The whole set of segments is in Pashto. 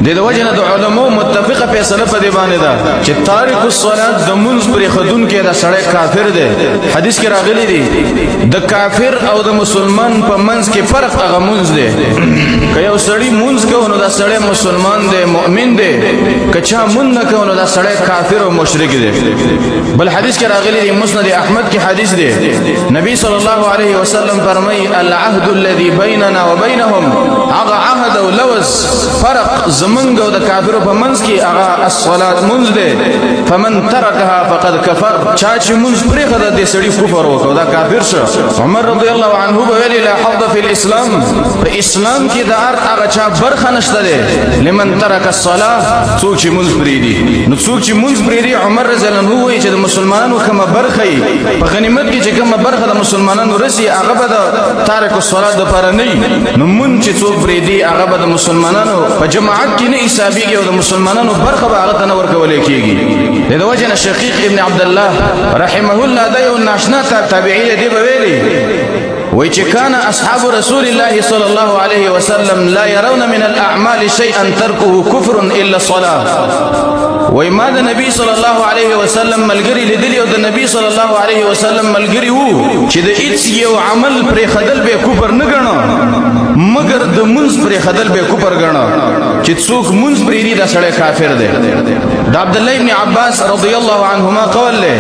د وجنه د علماء متفقه فیصله په دی باندې ده چې تارک الصلاه د منځ پر خدون کې دا سړی کافر دی. حدیث کې راغلی دی د کافر او د مسلمان په منځ کې فرق هغه منځ دی. که یو سړی منځ کوي نو دا سړی مسلمان دی مؤمن دی، که چا منځ نه کوي نو دا سړی کافر او مشرک دی. بل حدیث کې راغلی دی مسند احمد کې حدیث دی نبی صلی الله علیه وسلم فرمایي العهد الذي بيننا وبينهم هغه عهد او لوز فرق زمنګ او د کافرو په منځ کې هغه الصلاه منځ دی. فمن ترکها فقد كفر چا چې منځ پرې خدای دې سړی کفر وکړ دا کافر شو. عمر رضی الله عنه ویل لا حظ في الاسلام په اسلام کې د هغه چا برخه نشته ده لمن ترک الصلاه څوک چې منځ پرې دي. نو څوک چې منځ پرې دي عمر رضی الله عنه وایي چې د مسلمانانو کومه برخه په غنیمت کې چې کومه برخه د مسلمانانو رسي هغه به د تارک الصلاه د پر نه نو مون چې څوک پرې دي هغه به د مسلمانانو په جماعت کې نه حسابيږي او د مسلمانانو برخه به هغه نه ورکول کېږي. د وجه شقیق ابن عبد الله رحمه الله دا یو ناشنا تابعی دی ویلي وای چې کان اصحاب رسول الله صلی الله علیه وسلم لا يرون من الاعمال شيئا تركه كفر الا الصلاه. وای ما د نبی صلی الله علیه وسلم ملګری لیدلی او د نبی صلی الله علیه وسلم ملګری وو چې د هیڅ یو عمل پر خدل به کفر نه ګڼو مگر د منځ پر خدل به کفر ګڼو چې څوک منځ پرې دی دا سړی کافر دی. د عبد الله ابن عباس رضی الله عنهما قول له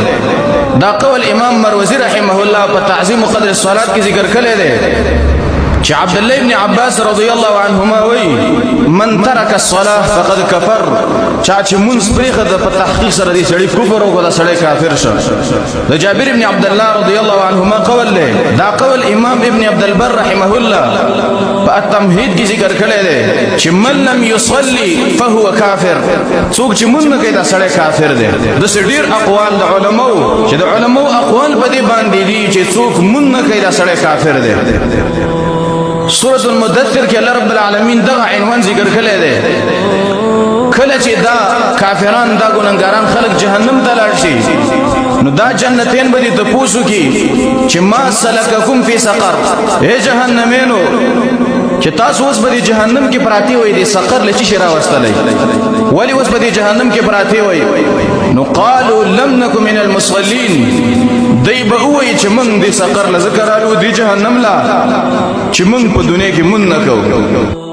دا قول امام مروزی رحمه الله په تعظیم قدر الصلاه کې ذکر کړی دی چې عبد الله ابن عباس رضی الله عنهما وی من ترک الصلاه فقد كفر چا چې منځ پرې خدای په تحقیق سره دی سړی کفر او دا سړی کافر شو. د جابر ابن عبد الله رضی الله عنهما قول له دا قول امام ابن عبد البر رحمه الله په التمهید کې ذکر کړی دی چې من لم يصلي فهو كافر څوک چې منځ نه کوي دا سړی کافر دی. د ډیر اقوال د علماو چې د علماو اقوال په دې باندې دي چې څوک منځ نه کوي دا سړی کافر دی. سورة المدثر کې الله رب العالمین دغه عنوان ذکر کړی دی کله چې دا کافران دا ګناګاران خلک جهنم ته لاړ شي نو دا جنتین به دې تپوسو کی چې ما سلککم فی سقر اے جهنمینو چې تاسو اوس به جهنم کې پراتی وای دي سقر لچی شرا واستلای ولی اوس به جهنم کې پراتی وای نو قالوا لم نكن من المصلين دی به وای چې موږ دې سقر لذکرالو دي جهنم لا چې موږ په دنیا کې مون نه کوو.